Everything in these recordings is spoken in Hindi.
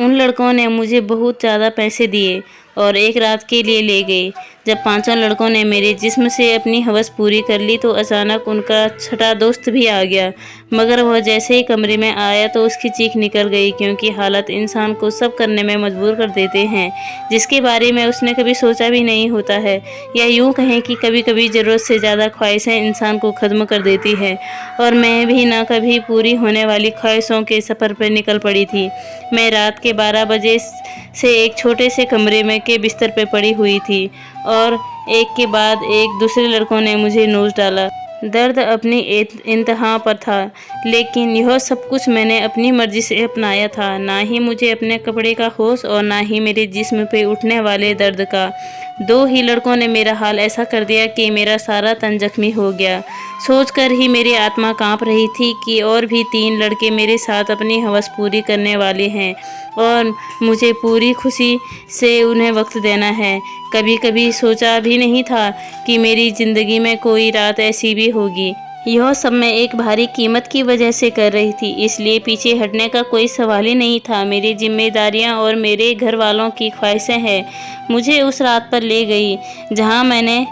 उन लड़कों ने मुझे बहुत ज़्यादा पैसे दिए और एक रात के लिए ले गए। जब पांचों लड़कों ने मेरे जिस्म से अपनी हवस पूरी कर ली तो अचानक उनका छठा दोस्त भी आ गया, मगर वह जैसे ही कमरे में आया तो उसकी चीख निकल गई, क्योंकि हालत इंसान को सब करने में मजबूर कर देते हैं जिसके बारे में उसने कभी सोचा भी नहीं होता है। या यूँ कहें कि कभी कभी ज़रूरत से ज़्यादा ख्वाहिशें इंसान को ख़त्म कर देती है। और मैं भी ना कभी पूरी होने वाली ख्वाहिशों के सफ़र पर निकल पड़ी थी। मैं रात के 12 बजे से एक छोटे से कमरे में के बिस्तर पे पड़ी हुई थी और एक के बाद एक दूसरे लड़कों ने मुझे नोच डाला। दर्द अपनी इंतहा पर था, लेकिन यह सब कुछ मैंने अपनी मर्जी से अपनाया था। ना ही मुझे अपने कपड़े का होश और ना ही मेरे जिस्म पे उठने वाले दर्द का। दो ही लड़कों ने मेरा हाल ऐसा कर दिया कि मेरा सारा तन जख्मी हो गया। सोचकर ही मेरी आत्मा कांप रही थी कि और भी 3 लड़के मेरे साथ अपनी हवस पूरी करने वाले हैं और मुझे पूरी खुशी से उन्हें वक्त देना है। कभी कभी सोचा भी नहीं था कि मेरी ज़िंदगी में कोई रात ऐसी भी होगी। यह सब मैं एक भारी कीमत की वजह से कर रही थी, इसलिए पीछे हटने का कोई सवाल ही नहीं था। मेरी जिम्मेदारियां और मेरे घर वालों की ख्वाहिशें हैं मुझे उस रात पर ले गई जहां मैंने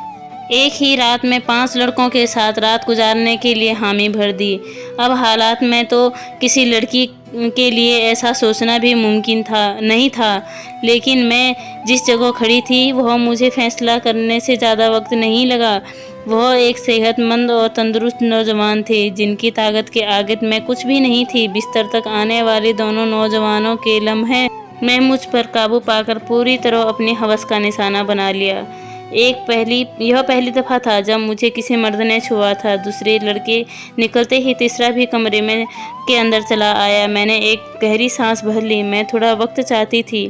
एक ही रात में 5 लड़कों के साथ रात गुजारने के लिए हामी भर दी। अब हालात में तो किसी लड़की के लिए ऐसा सोचना भी मुमकिन नहीं था, लेकिन मैं जिस जगह खड़ी थी वह मुझे फैसला करने से ज़्यादा वक्त नहीं लगा। वह एक सेहतमंद और तंदुरुस्त नौजवान थे जिनकी ताकत के आगे मैं कुछ भी नहीं थी। बिस्तर तक आने वाले दोनों नौजवानों के लम्हे मैं मुझ पर काबू पाकर पूरी तरह अपनी हवस का निशाना बना लिया। यह पहली दफ़ा था जब मुझे किसी मर्द ने छुआ था। दूसरे लड़के निकलते ही तीसरा भी कमरे में के अंदर चला आया। मैंने एक गहरी सांस भर ली। मैं थोड़ा वक्त चाहती थी,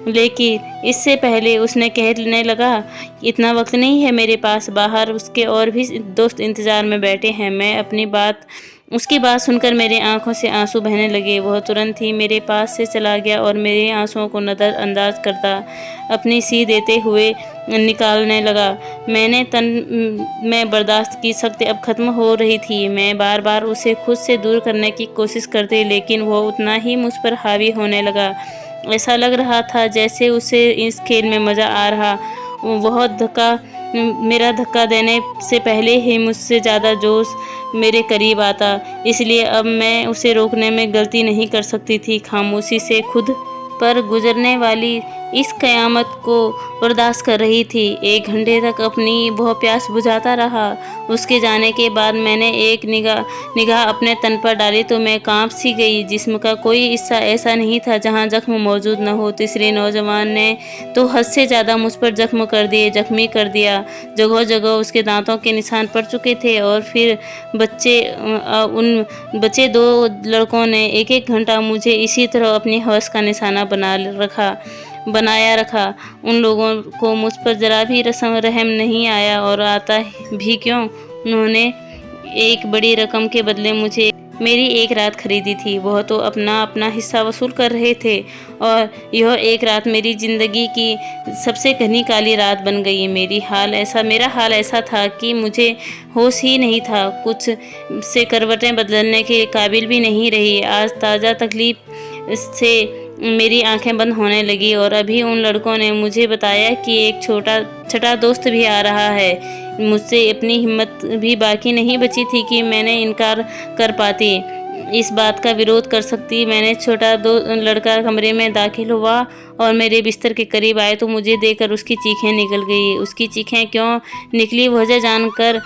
लेकिन इससे पहले उसने कहने लगा, इतना वक्त नहीं है मेरे पास, बाहर उसके और भी दोस्त इंतज़ार में बैठे हैं। उसकी बात सुनकर मेरी आंखों से आंसू बहने लगे। वह तुरंत ही मेरे पास से चला गया और मेरे आंसुओं को नज़रअंदाज करता अपनी सी देते हुए निकालने लगा। मैंने तन में बर्दाश्त की शक्ति अब ख़त्म हो रही थी। मैं बार बार उसे खुद से दूर करने की कोशिश करती, लेकिन वह उतना ही मुझ पर हावी होने लगा। ऐसा लग रहा था जैसे उसे इस खेल में मज़ा आ रहा। मेरा धक्का देने से पहले ही मुझसे ज़्यादा जोश मेरे करीब आता, इसलिए अब मैं उसे रोकने में गलती नहीं कर सकती थी। खामोशी से खुद पर गुजरने वाली इस क़यामत को बर्दाश्त कर रही थी। 1 घंटे तक अपनी वह प्यास बुझाता रहा। उसके जाने के बाद मैंने एक निगाह अपने तन पर डाली तो मैं कांप सी गई। जिस्म का कोई हिस्सा ऐसा नहीं था जहां जख्म मौजूद न हो। तीसरे नौजवान ने तो हद से ज़्यादा मुझ पर जख्मी कर दिया। जगह जगह उसके दांतों के निशान पड़ चुके थे और फिर उन बचे 2 लड़कों ने 1-1 घंटा मुझे इसी तरह अपनी हवस का निशाना बनाया रखा। उन लोगों को मुझ पर जरा भी रहम नहीं आया, और आता भी क्यों। उन्होंने एक बड़ी रकम के बदले मुझे मेरी एक रात खरीदी थी। वह तो अपना हिस्सा वसूल कर रहे थे और यह एक रात मेरी ज़िंदगी की सबसे घनी काली रात बन गई। मेरा हाल ऐसा था कि मुझे होश ही नहीं था। कुछ से करवटें बदलने के काबिल भी नहीं रही। आज ताज़ा तकलीफ से मेरी आंखें बंद होने लगी और अभी उन लड़कों ने मुझे बताया कि एक छठा दोस्त भी आ रहा है। मुझसे अपनी हिम्मत भी बाकी नहीं बची थी कि मैंने इनकार कर पाती, इस बात का विरोध कर सकती। मैंने लड़का कमरे में दाखिल हुआ और मेरे बिस्तर के करीब आए तो मुझे देखकर उसकी चीखें निकल गई। उसकी चीखें क्यों निकली वजह जानकर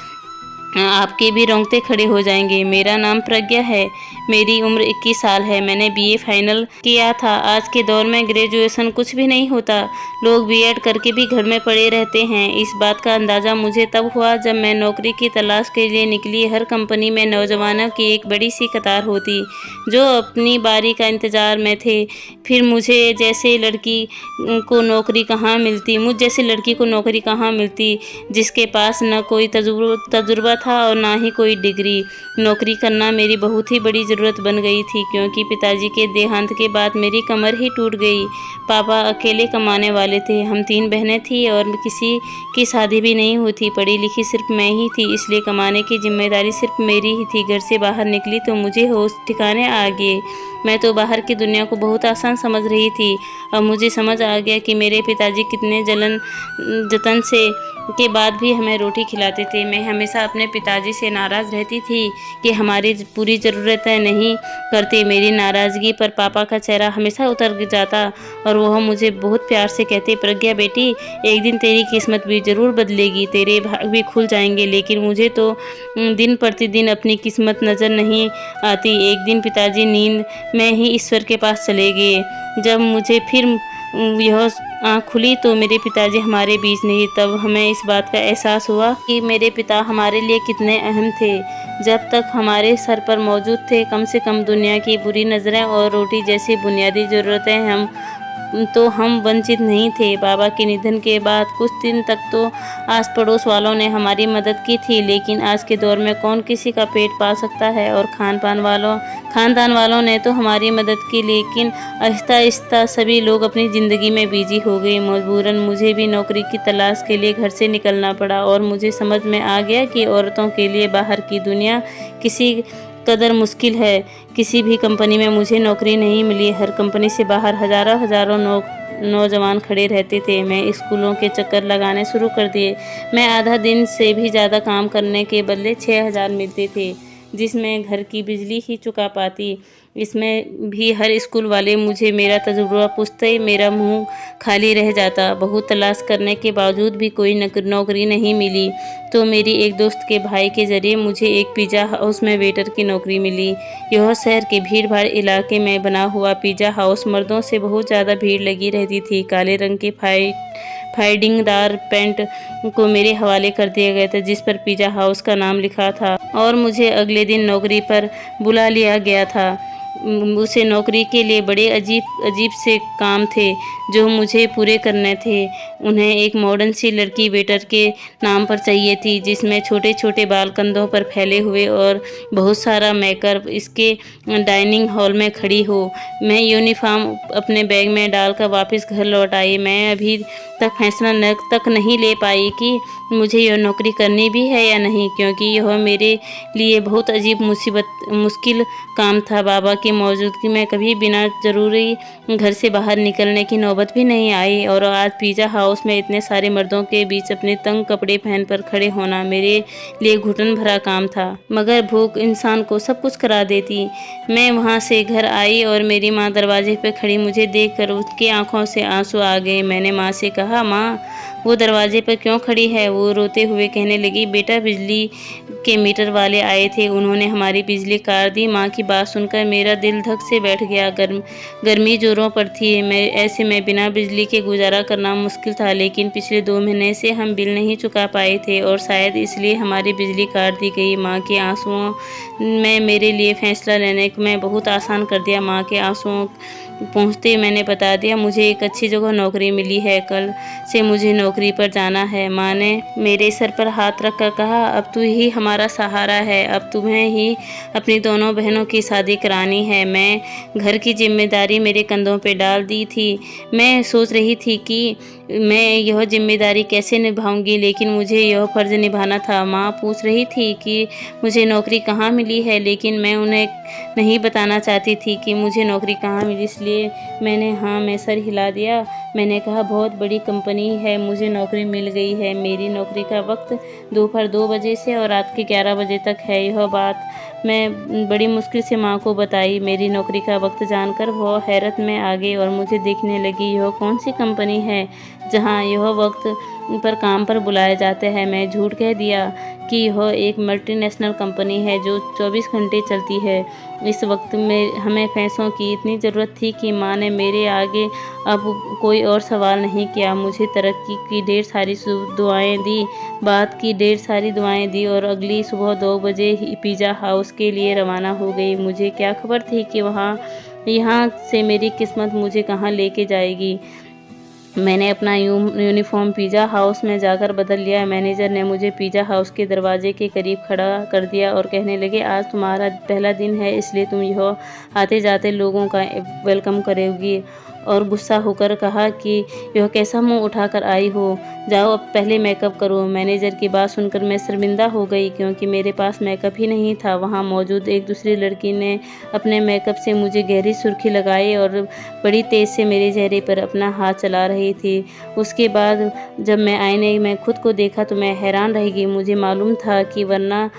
आपके भी रोंगटे खड़े हो जाएंगे। मेरा नाम प्रज्ञा है। मेरी उम्र 21 साल है। मैंने बीए फाइनल किया था। आज के दौर में ग्रेजुएशन कुछ भी नहीं होता। लोग बीएड करके भी घर में पड़े रहते हैं। इस बात का अंदाज़ा मुझे तब हुआ जब मैं नौकरी की तलाश के लिए निकली। हर कंपनी में नौजवानों की एक बड़ी सी कतार होती जो अपनी बारी का इंतज़ार में थे। फिर मुझ जैसी लड़की को नौकरी कहाँ मिलती जिसके पास न कोई तजुर्बा था और ना ही कोई डिग्री। नौकरी करना मेरी बहुत ही बड़ी ज़रूरत ज़रूरत बन गई थी, क्योंकि पिताजी के देहांत के बाद मेरी कमर ही टूट गई। पापा अकेले कमाने वाले थे। हम 3 बहनें थीं और किसी की शादी भी नहीं हुई थी। पढ़ी लिखी सिर्फ मैं ही थी, इसलिए कमाने की जिम्मेदारी सिर्फ मेरी ही थी। घर से बाहर निकली तो मुझे होश ठिकाने आ गए। मैं तो बाहर की दुनिया को बहुत आसान समझ रही थी। अब मुझे समझ आ गया कि मेरे पिताजी कितने जतन से के बाद भी हमें रोटी खिलाते थे। मैं हमेशा अपने पिताजी से नाराज़ रहती थी कि हमारी पूरी ज़रूरतें नहीं करते। मेरी नाराज़गी पर पापा का चेहरा हमेशा उतर जाता और वह मुझे बहुत प्यार से कहते, प्रज्ञा बेटी, एक दिन तेरी किस्मत भी ज़रूर बदलेगी, तेरे भाग भी खुल जाएंगे। लेकिन मुझे तो दिन प्रतिदिन अपनी किस्मत नज़र नहीं आती। एक दिन पिताजी नींद में ही ईश्वर के पास चले गए। जब मुझे फिर यह आँख खुली तो मेरे पिताजी हमारे बीच नहीं। तब हमें इस बात का एहसास हुआ कि मेरे पिता हमारे लिए कितने अहम थे। जब तक हमारे सर पर मौजूद थे, कम से कम दुनिया की बुरी नज़रें और रोटी जैसी बुनियादी ज़रूरतें हम वंचित नहीं थे। बाबा के निधन के बाद कुछ दिन तक तो आस पड़ोस वालों ने हमारी मदद की थी, लेकिन आज के दौर में कौन किसी का पेट पाल सकता है। और खानदान वालों ने तो हमारी मदद की, लेकिन आहिस्ता आहिस्ता सभी लोग अपनी ज़िंदगी में बिजी हो गए। मजबूरन मुझे भी नौकरी की तलाश के लिए घर से निकलना पड़ा और मुझे समझ में आ गया कि औरतों के लिए बाहर की दुनिया किसी कदर मुश्किल है। किसी भी कंपनी में मुझे नौकरी नहीं मिली। हर कंपनी से बाहर हजारों नौजवान खड़े रहते थे। मैं स्कूलों के चक्कर लगाने शुरू कर दिए। मैं आधा दिन से भी ज़्यादा काम करने के बदले 6,000 मिलते थे, जिसमें घर की बिजली ही चुका पाती। इसमें भी हर स्कूल वाले मुझे मेरा तजुर्बा पूछते ही मेरा मुंह खाली रह जाता। बहुत तलाश करने के बावजूद भी कोई नौकरी नहीं मिली। तो मेरी एक दोस्त के भाई के ज़रिए मुझे एक पिज़्ज़ा हाउस में वेटर की नौकरी मिली। यह शहर के भीड़-भाड़ इलाके में बना हुआ पिज़्ज़ा हाउस। मर्दों से बहुत ज़्यादा भीड़ लगी रहती थी। काले रंग के फाइडिंगदार पेंट को मेरे हवाले कर दिया गया था, जिस पर पिज़्ज़ा हाउस का नाम लिखा था, और मुझे अगले दिन नौकरी पर बुला लिया गया था। उसे नौकरी के लिए बड़े अजीब से काम थे जो मुझे पूरे करने थे। उन्हें एक मॉडर्न सी लड़की वेटर के नाम पर चाहिए थी, जिसमें छोटे छोटे बाल कंधों पर फैले हुए और बहुत सारा मेकअप इसके डाइनिंग हॉल में खड़ी हो। मैं यूनिफॉर्म अपने बैग में डालकर वापस घर लौट आई। मैं अभी तक फैसला नहीं ले पाई कि मुझे यह नौकरी करनी भी है या नहीं, क्योंकि यह मेरे लिए बहुत मुश्किल काम था। बाबा की मौजूदगी में कभी बिना ज़रूरी घर से बाहर निकलने की नौबत भी नहीं आई, और आज पिज़्ज़ा हाउस में इतने सारे मर्दों के बीच अपने तंग कपड़े पहन कर खड़े होना मेरे लिए घुटन भरा काम था। मगर भूख इंसान को सब कुछ करा देती। मैं वहाँ से घर आई और मेरी माँ दरवाजे पर खड़ी मुझे देखकर उसकी आंखों से आंसू आ गए। मैंने माँ से कहा, माँ, वो दरवाजे पर क्यों खड़ी है? वो रोते हुए कहने लगी, बेटा, बिजली के मीटर वाले आए थे, उन्होंने हमारी बिजली काट दी। माँ की बात सुनकर मेरा दिल धक से बैठ गया। गर्मी जोरों पर थी। ऐसे में बिना बिजली के गुजारा करना मुश्किल था, लेकिन पिछले 2 महीने से हम बिल नहीं चुका पाए थे और शायद इसलिए हमारी बिजली काट दी गई। माँ के आंसुओं में मेरे लिए फैसला लेने में बहुत आसान कर दिया। माँ के आंसुओं पहुँचते मैंने बता दिया, मुझे एक अच्छी जगह नौकरी मिली है, कल से मुझे नौकरी पर जाना है। माँ ने मेरे सर पर हाथ रखकर कहा, अब तू ही हमारा सहारा है, अब तुम्हें ही अपनी दोनों बहनों की शादी करानी है। मैं घर की जिम्मेदारी मेरे कंधों पे डाल दी थी। मैं सोच रही थी कि मैं यह जिम्मेदारी कैसे निभाऊंगी, लेकिन मुझे यह फ़र्ज़ निभाना था। माँ पूछ रही थी कि मुझे नौकरी कहाँ मिली है, लेकिन मैं उन्हें नहीं बताना चाहती थी कि मुझे नौकरी कहाँ मिली, इसलिए मैंने हाँ में सर हिला दिया। मैंने कहा, बहुत बड़ी कंपनी है, मुझे नौकरी मिल गई है। मेरी नौकरी का वक्त दोपहर 2 बजे से और रात के 11 बजे तक है। यह बात मैं बड़ी मुश्किल से माँ को बताई। मेरी नौकरी का वक्त जानकर वो हैरत में आ गई और मुझे देखने लगी। यह कौन सी कंपनी है जहाँ यह वक्त पर काम पर बुलाए जाते हैं? मैं झूठ कह दिया कि यह एक मल्टीनेशनल कंपनी है जो 24 घंटे चलती है। इस वक्त में हमें पैसों की इतनी ज़रूरत थी कि माँ ने मेरे आगे अब कोई और सवाल नहीं किया। मुझे तरक्की की ढेर सारी दुआएं दी, बात की ढेर सारी दुआएं दी और अगली सुबह 2 बजे ही पिज़्ज़ा हाउस के लिए रवाना हो गई। मुझे क्या खबर थी कि यहाँ से मेरी किस्मत मुझे कहाँ लेके जाएगी। मैंने अपना यूनिफॉर्म पिज़्ज़ा हाउस में जाकर बदल लिया। मैनेजर ने मुझे पिज़्ज़ा हाउस के दरवाजे के करीब खड़ा कर दिया और कहने लगे, आज तुम्हारा पहला दिन है, इसलिए तुम यहाँ आते जाते लोगों का वेलकम करोगी। और गुस्सा होकर कहा कि यह कैसा मुंह उठाकर आई हो, जाओ अब पहले मेकअप करो। मैनेजर की बात सुनकर मैं शर्मिंदा हो गई, क्योंकि मेरे पास मेकअप ही नहीं था। वहाँ मौजूद एक दूसरी लड़की ने अपने मेकअप से मुझे गहरी सुर्खी लगाई और बड़ी तेज़ से मेरे चेहरे पर अपना हाथ चला रही थी। उसके बाद जब मैं आईने में खुद को देखा तो मैं हैरान रह गई। मुझे मालूम था कि वरना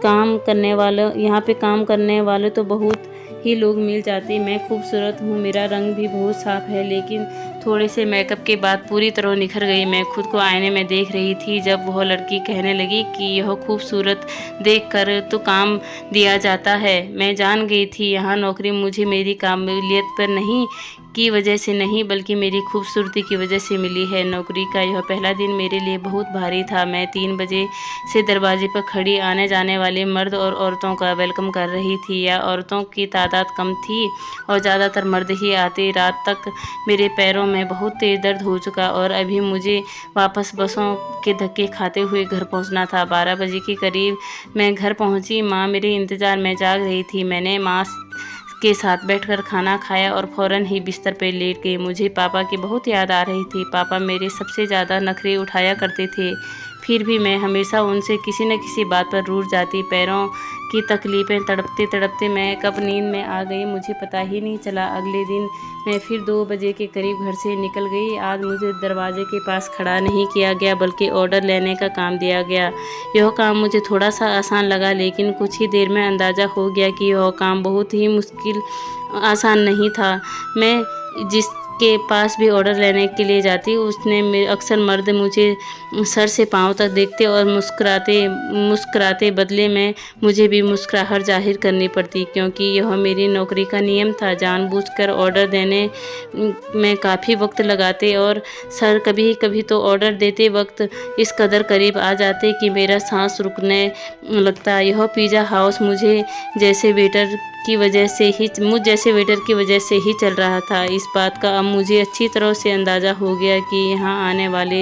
यहाँ पे काम करने वाले तो बहुत ही लोग मिल जाते। मैं खूबसूरत हूँ, मेरा रंग भी बहुत साफ है, लेकिन थोड़े से मेकअप के बाद पूरी तरह निखर गई। मैं खुद को आईने में देख रही थी जब वह लड़की कहने लगी कि यह खूबसूरत देखकर तो काम दिया जाता है। मैं जान गई थी यहाँ नौकरी मुझे मेरी काबिलियत पर नहीं की वजह से नहीं, बल्कि मेरी खूबसूरती की वजह से मिली है। नौकरी का यह पहला दिन मेरे लिए बहुत भारी था। मैं 3 बजे से दरवाजे पर खड़ी आने जाने वाले मर्द और औरतों का वेलकम कर रही थी। या औरतों की तादाद कम थी और ज़्यादातर मर्द ही आते। रात तक मेरे पैरों में बहुत तेज़ दर्द हो चुका और अभी मुझे वापस बसों के धक्के खाते हुए घर पहुंचना था। 12 बजे के करीब मैं घर पहुंची। माँ मेरे इंतज़ार में जाग रही थी। मैंने माँ के साथ बैठकर खाना खाया और फ़ौरन ही बिस्तर पर लेट गई। मुझे पापा की बहुत याद आ रही थी। पापा मेरे सबसे ज़्यादा नखरे उठाया करते थे, फिर भी मैं हमेशा उनसे किसी न किसी बात पर रूठ जाती। पैरों की तकलीफ़ें तड़पते तड़पते मैं कब नींद में आ गई मुझे पता ही नहीं चला। अगले दिन मैं फिर 2 बजे के करीब घर से निकल गई। आज मुझे दरवाजे के पास खड़ा नहीं किया गया, बल्कि ऑर्डर लेने का काम दिया गया। यह काम मुझे थोड़ा सा आसान लगा, लेकिन कुछ ही देर में अंदाज़ा हो गया कि यह काम बहुत ही आसान नहीं था। मैं जिसके पास भी ऑर्डर लेने के लिए जाती उसने अक्सर मर्द मुझे सर से पाँव तक देखते और मुस्कुराते बदले में मुझे भी मुस्कुराहट जाहिर करनी पड़ती, क्योंकि यह मेरी नौकरी का नियम था। जानबूझकर ऑर्डर देने में काफ़ी वक्त लगाते और सर कभी कभी तो ऑर्डर देते वक्त इस कदर करीब आ जाते कि मेरा सांस रुकने लगता। यह पिज़्ज़ा हाउस मुझ जैसे वेटर की वजह से ही चल रहा था। इस बात का अब मुझे अच्छी तरह से अंदाज़ा हो गया कि यहाँ आने वाले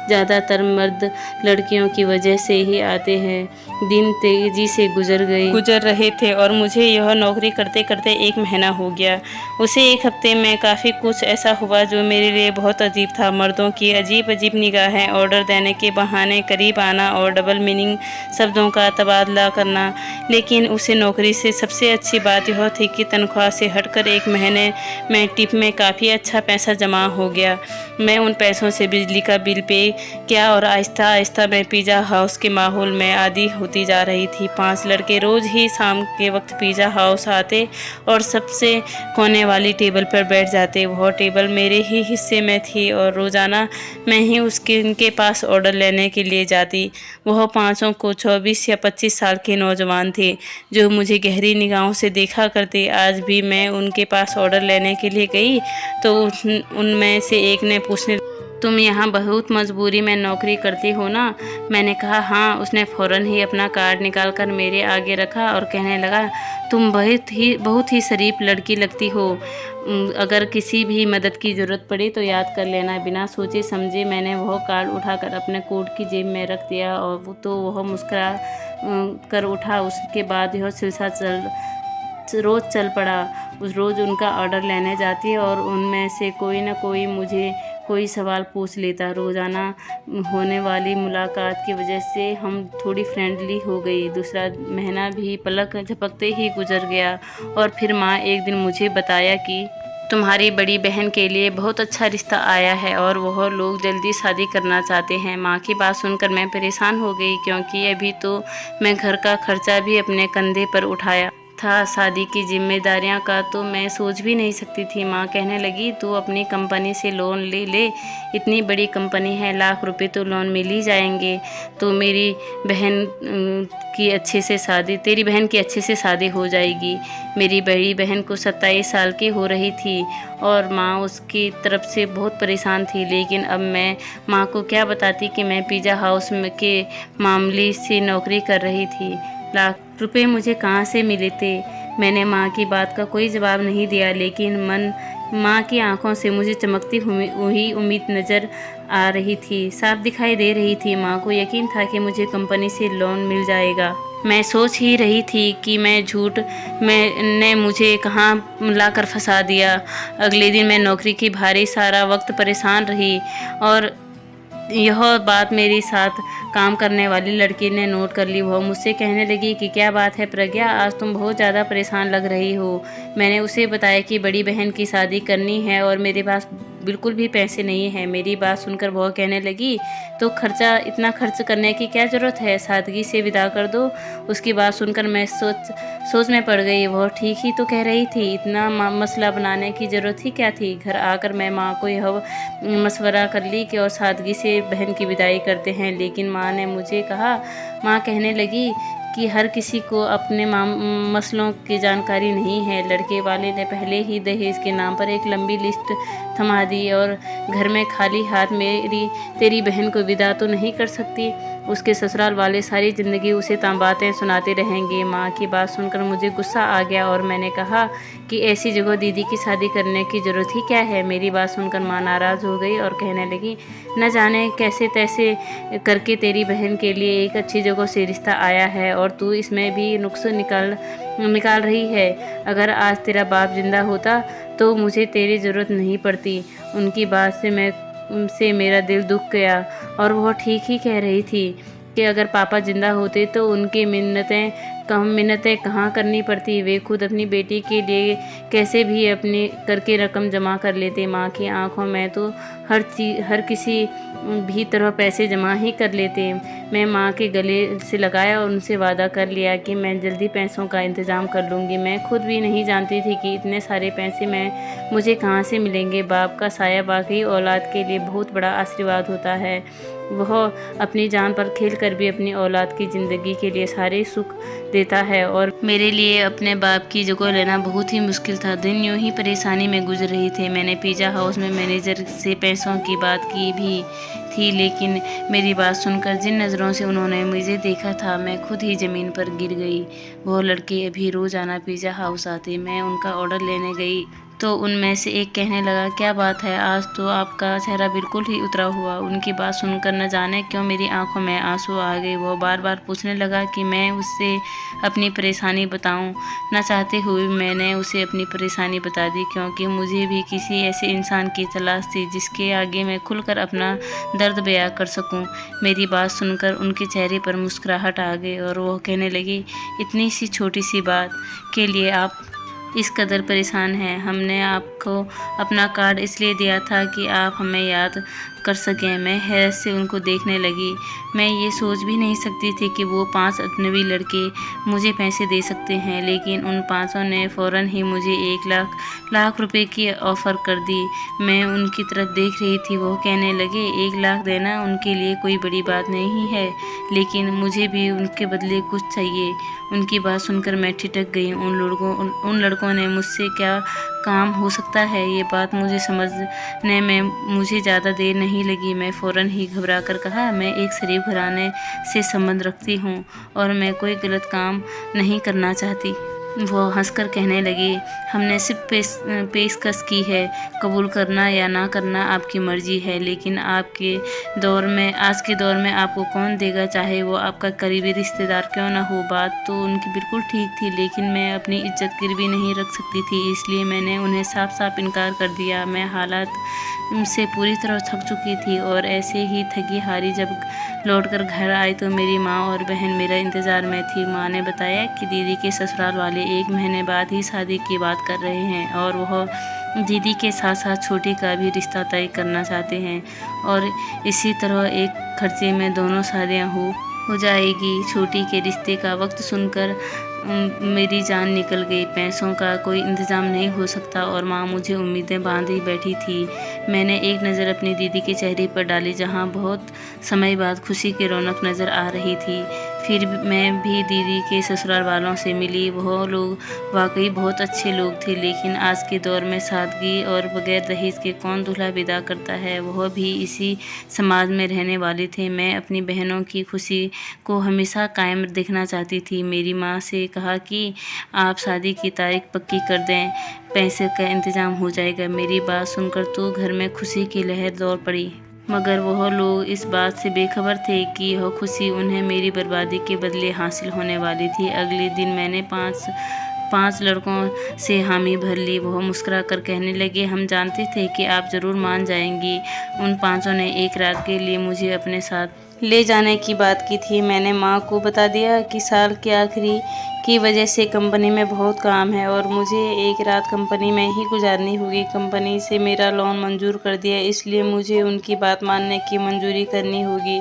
ज़्यादातर मर्द लड़कियों की वजह से ही आते हैं। दिन तेज़ी से गुजर रहे थे और मुझे यह नौकरी करते करते 1 महीना हो गया। उसे 1 हफ्ते में काफ़ी कुछ ऐसा हुआ जो मेरे लिए बहुत अजीब था। मर्दों की अजीब अजीब निगाहें, ऑर्डर देने के बहाने करीब आना और डबल मीनिंग शब्दों का तबादला करना। लेकिन उसे नौकरी से सबसे अच्छी बात यह थी कि तनख्वाह से हटकर 1 महीने में टिप में काफ़ी अच्छा पैसा जमा हो गया। मैं उन पैसों से बिजली का बिल पे किया और आहिस्ता आहिस्ता मैं पिज़्ज़ा हाउस के माहौल में आदी होती जा रही थी। 5 लड़के रोज़ ही शाम के वक्त पिज़्ज़ा हाउस आते और सबसे कोने वाली टेबल पर बैठ जाते। वह टेबल मेरे ही हिस्से में थी और रोज़ाना मैं ही उनके पास ऑर्डर लेने के लिए जाती। वह पाँचों को 24 या 25 साल के नौजवान थे जो मुझे गहरी निगाहों से देखा करते। आज भी मैं उनके पास ऑर्डर लेने के लिए गई तो उनमें से एक ने पूछने, तुम यहाँ बहुत मजबूरी में नौकरी करती हो ना? मैंने कहा हाँ। उसने फ़ौरन ही अपना कार्ड निकालकर मेरे आगे रखा और कहने लगा, तुम बहुत ही शरीफ लड़की लगती हो। अगर किसी भी मदद की ज़रूरत पड़े तो याद कर लेना। बिना सोचे समझे मैंने वह कार्ड उठाकर अपने कोट की जेब में रख दिया और वह मुस्कुरा कर उठा। उसके बाद यह सिलसिला रोज़ चल पड़ा। उस रोज़ उनका ऑर्डर लेने जाती और उनमें से कोई ना कोई मुझे कोई सवाल पूछ लेता। रोज़ाना होने वाली मुलाकात की वजह से हम थोड़ी फ्रेंडली हो गई। दूसरा महीना भी पलक झपकते ही गुजर गया और फिर माँ एक दिन मुझे बताया कि तुम्हारी बड़ी बहन के लिए बहुत अच्छा रिश्ता आया है और वह लोग जल्दी शादी करना चाहते हैं। माँ की बात सुनकर मैं परेशान हो गई, क्योंकि अभी तो मैं घर का खर्चा भी अपने कंधे पर उठाया था। शादी की जिम्मेदारियां का तो मैं सोच भी नहीं सकती थी। माँ कहने लगी, तू अपनी कंपनी से लोन ले, इतनी बड़ी कंपनी है, लाख रुपए तो लोन मिल ही जाएंगे। तो तेरी बहन की अच्छे से शादी हो जाएगी। मेरी बड़ी बहन को 27 साल की हो रही थी और माँ उसकी तरफ से बहुत परेशान थी। लेकिन अब मैं माँ को क्या बताती कि मैं पिज़्ज़ा हाउस के मामले से नौकरी कर रही थी। लाख रुपए मुझे कहाँ से मिले थे? मैंने माँ की बात का कोई जवाब नहीं दिया, लेकिन मन माँ की आंखों से मुझे चमकती हुई उम्मीद नज़र आ रही थी, साफ दिखाई दे रही थी। माँ को यकीन था कि मुझे कंपनी से लोन मिल जाएगा। मैं सोच ही रही थी कि मैं झूठ ने मुझे कहाँ लाकर फंसा दिया। अगले दिन मैं नौकरी की भारी सारा वक्त परेशान रही और यह बात मेरी साथ काम करने वाली लड़की ने नोट कर ली। वह मुझसे कहने लगी कि क्या बात है प्रज्ञा, आज तुम बहुत ज़्यादा परेशान लग रही हो। मैंने उसे बताया कि बड़ी बहन की शादी करनी है और मेरे पास बिल्कुल भी पैसे नहीं है। मेरी बात सुनकर वह कहने लगी, तो इतना खर्च करने की क्या ज़रूरत है, सादगी से विदा कर दो। उसकी बात सुनकर मैं सोच में पड़ गई। वह ठीक ही तो कह रही थी, इतना मसला बनाने की ज़रूरत ही क्या थी। घर आकर मैं माँ को यह मशवरा कर ली कि और सादगी से बहन की विदाई करते हैं। लेकिन माँ कहने लगी कि हर किसी को अपने मसलों की जानकारी नहीं है। लड़के वाले ने पहले ही दहेज के नाम पर एक लंबी लिस्ट थमा दी और घर में खाली हाथ तेरी बहन को विदा तो नहीं कर सकती। उसके ससुराल वाले सारी ज़िंदगी उसे बातें सुनाते रहेंगे। माँ की बात सुनकर मुझे गुस्सा आ गया और मैंने कहा कि ऐसी जगह दीदी की शादी करने की ज़रूरत ही क्या है। मेरी बात सुनकर माँ नाराज़ हो गई और कहने लगी, न जाने कैसे तैसे करके तेरी बहन के लिए एक अच्छी जगह से रिश्ता आया है और तू इसमें भी नुक्स निकाल रही है। अगर आज तेरा बाप जिंदा होता तो मुझे तेरी ज़रूरत नहीं पड़ती। उनकी बात से मेरा दिल दुख गया और वह ठीक ही कह रही थी कि अगर पापा जिंदा होते तो उनकी मिन्नतें कहाँ करनी पड़ती। वे खुद अपनी बेटी के लिए कैसे भी अपनी करके रकम जमा कर लेते। माँ की आंखों में तो हर किसी भी तरह पैसे जमा ही कर लेते। मैं माँ के गले से लगाया और उनसे वादा कर लिया कि मैं जल्दी पैसों का इंतज़ाम कर लूँगी। मैं खुद भी नहीं जानती थी कि इतने सारे पैसे मुझे कहाँ से मिलेंगे। बाप का साया वाकई औलाद के लिए बहुत बड़ा आशीर्वाद होता है। वह अपनी जान पर खेल कर भी अपनी औलाद की ज़िंदगी के लिए सारे सुख देता है और मेरे लिए अपने बाप की जगह लेना बहुत ही मुश्किल था। दिन यूं ही परेशानी में गुजर रही थे। मैंने पिज़्ज़ा हाउस में मैनेजर से पैसों की बात की भी थी, लेकिन मेरी बात सुनकर जिन नज़रों से उन्होंने मुझे देखा था, मैं खुद ही ज़मीन पर गिर गई। वो लड़के अभी रोज़ाना पिज़्ज़ा हाउस आते। मैं उनका ऑर्डर लेने गई तो उनमें से एक कहने लगा, क्या बात है, आज तो आपका चेहरा बिल्कुल ही उतरा हुआ। उनकी बात सुनकर न जाने क्यों मेरी आंखों में आंसू आ गए। वो बार बार पूछने लगा कि मैं उससे अपनी परेशानी बताऊं। न चाहते हुए मैंने उसे अपनी परेशानी बता दी, क्योंकि मुझे भी किसी ऐसे इंसान की तलाश थी जिसके आगे मैं खुलकर अपना दर्द बयां कर सकूं। मेरी बात सुनकर उनके चेहरे पर मुस्कुराहट आ गई और वो कहने लगी, इतनी सी छोटी सी बात के लिए आप इस कदर परेशान हैं। हमने आपको अपना कार्ड इसलिए दिया था कि आप हमें याद कर सकें। मैं हैरत से उनको देखने लगी। मैं ये सोच भी नहीं सकती थी कि वो 5 अजनबी लड़के मुझे पैसे दे सकते हैं, लेकिन उन 5 ने फ़ौरन ही मुझे 1 लाख रुपए की ऑफ़र कर दी। मैं उनकी तरफ देख रही थी। वो कहने लगे, 1 लाख देना उनके लिए कोई बड़ी बात नहीं है, लेकिन मुझे भी उनके बदले कुछ चाहिए। उनकी बात सुनकर मैं ठिठक गई। उन लड़कों ने मुझसे क्या काम हो सकता है, ये बात मुझे समझने में मुझे ज़्यादा देर नहीं लगी। मैं फ़ौरन ही घबरा कर कहा, मैं एक शरीफ घराने से संबंध रखती हूँ और मैं कोई गलत काम नहीं करना चाहती। वो हंसकर कहने लगी, हमने सिर्फ पेशकश की है, कबूल करना या ना करना आपकी मर्जी है, लेकिन आज के दौर में आपको कौन देगा, चाहे वो आपका करीबी रिश्तेदार क्यों ना हो। बात तो उनकी बिल्कुल ठीक थी, लेकिन मैं अपनी इज्जत गिरवी नहीं रख सकती थी, इसलिए मैंने उन्हें साफ साफ इनकार कर दिया। मैं हालात से पूरी तरह थक चुकी थी और ऐसे ही थकी हारी जब लौटकर घर आई तो मेरी माँ और बहन मेरा इंतज़ार में थी। माँ ने बताया कि दीदी के ससुराल वाले 1 महीने बाद ही शादी की बात कर रहे हैं और वह दीदी के साथ साथ छोटी का भी रिश्ता तय करना चाहते हैं और इसी तरह एक खर्चे में दोनों शादियाँ हो जाएगी। छोटी के रिश्ते का वक्त सुनकर मेरी जान निकल गई। पैसों का कोई इंतज़ाम नहीं हो सकता और माँ मुझे उम्मीदें बांधी बैठी थी। मैंने एक नज़र अपनी दीदी के चेहरे पर डाली, जहाँ बहुत समय बाद खुशी की रौनक नज़र आ रही थी। फिर मैं भी दीदी के ससुराल वालों से मिली। वह लोग वाकई बहुत अच्छे लोग थे, लेकिन आज के दौर में सादगी और बगैर दहेज के कौन दूल्हा विदा करता है। वह भी इसी समाज में रहने वाले थे। मैं अपनी बहनों की खुशी को हमेशा कायम देखना चाहती थी। मेरी माँ से कहा कि आप शादी की तारीख पक्की कर दें, पैसे का इंतज़ाम हो जाएगा। मेरी बात सुनकर तो घर में खुशी की लहर दौड़ पड़ी, मगर वह लोग इस बात से बेखबर थे कि यह खुशी उन्हें मेरी बर्बादी के बदले हासिल होने वाली थी। अगले दिन मैंने पाँच लड़कों से हामी भर ली। वह मुस्कुरा कर कहने लगे, हम जानते थे कि आप ज़रूर मान जाएंगी। उन पाँचों ने एक रात के लिए मुझे अपने साथ ले जाने की बात की थी। मैंने माँ को बता दिया कि साल के आखिरी की वजह से कंपनी में बहुत काम है और मुझे एक रात कंपनी में ही गुजारनी होगी। कंपनी से मेरा लोन मंजूर कर दिया, इसलिए मुझे उनकी बात मानने की मंजूरी करनी होगी।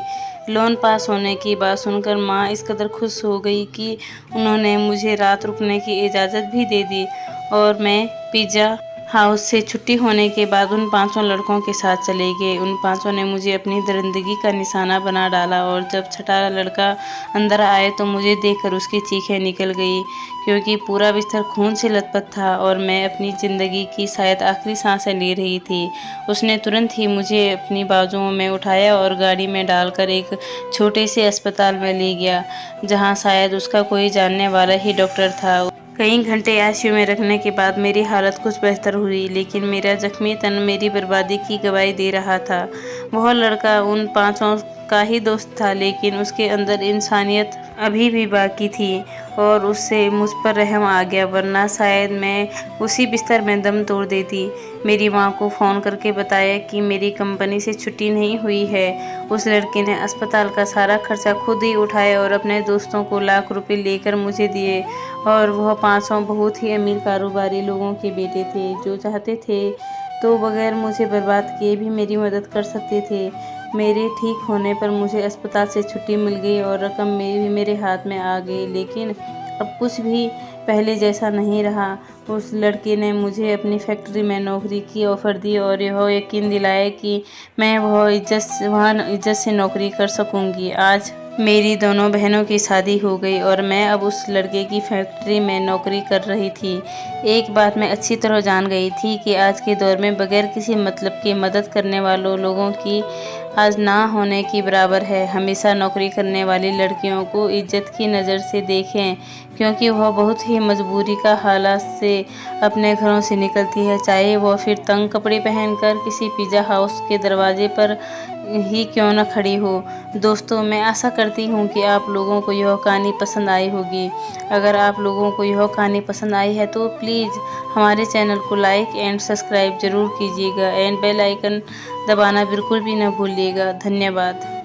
लोन पास होने की बात सुनकर माँ इस कदर खुश हो गई कि उन्होंने मुझे रात रुकने की इजाज़त भी दे दी और मैं पिज़्ज़ा हाउस से छुट्टी होने के बाद उन पाँचों लड़कों के साथ चले गए। उन पाँचों ने मुझे अपनी दरिंदगी का निशाना बना डाला और जब छठा लड़का अंदर आए तो मुझे देखकर उसकी चीखें निकल गई, क्योंकि पूरा बिस्तर खून से लथपथ था और मैं अपनी ज़िंदगी की शायद आखिरी सांसें ले रही थी। उसने तुरंत ही मुझे अपनी बाजुओं में उठाया और गाड़ी में डालकर एक छोटे से अस्पताल में ले गया, जहाँ शायद उसका कोई जानने वाला ही डॉक्टर था। कई घंटे आईसीयू में रखने के बाद मेरी हालत कुछ बेहतर हुई, लेकिन मेरा जख्मी तन मेरी बर्बादी की गवाही दे रहा था। वह लड़का उन पाँचों का ही दोस्त था, लेकिन उसके अंदर इंसानियत अभी भी बाकी थी और उससे मुझ पर रहम आ गया, वरना शायद मैं उसी बिस्तर में दम तोड़ देती। मेरी माँ को फ़ोन करके बताया कि मेरी कंपनी से छुट्टी नहीं हुई है। उस लड़के ने अस्पताल का सारा खर्चा खुद ही उठाया और अपने दोस्तों को लाख रुपए लेकर मुझे दिए। और वह पाँचों बहुत ही अमीर कारोबारी लोगों के बेटे थे, जो चाहते थे तो बगैर मुझे बर्बाद किए भी मेरी मदद कर सकते थे। मेरे ठीक होने पर मुझे अस्पताल से छुट्टी मिल गई और रकम मेरे हाथ में आ गई, लेकिन अब कुछ भी पहले जैसा नहीं रहा। उस लड़के ने मुझे अपनी फैक्ट्री में नौकरी की ऑफ़र दी और यह यकीन दिलाया कि मैं वहाँ इज्जत से नौकरी कर सकूँगी। आज मेरी दोनों बहनों की शादी हो गई और मैं अब उस लड़के की फैक्ट्री में नौकरी कर रही थी। एक बात मैं अच्छी तरह जान गई थी कि आज के दौर में बगैर किसी मतलब की मदद करने वालों लोगों की आज ना होने की बराबर है। हमेशा नौकरी करने वाली लड़कियों को इज्जत की नज़र से देखें, क्योंकि वह बहुत ही मजबूरी का हालात से अपने घरों से निकलती है, चाहे वह फिर तंग कपड़े पहनकर किसी पिज़्ज़ा हाउस के दरवाजे पर ही क्यों न खड़ी हो। दोस्तों, मैं आशा करती हूँ कि आप लोगों को यह कहानी पसंद आई होगी। अगर आप लोगों को यह कहानी पसंद आई है तो प्लीज़ हमारे चैनल को लाइक एंड सब्सक्राइब ज़रूर कीजिएगा एंड बेल आइकन दबाना बिल्कुल भी न भूलिएगा। धन्यवाद।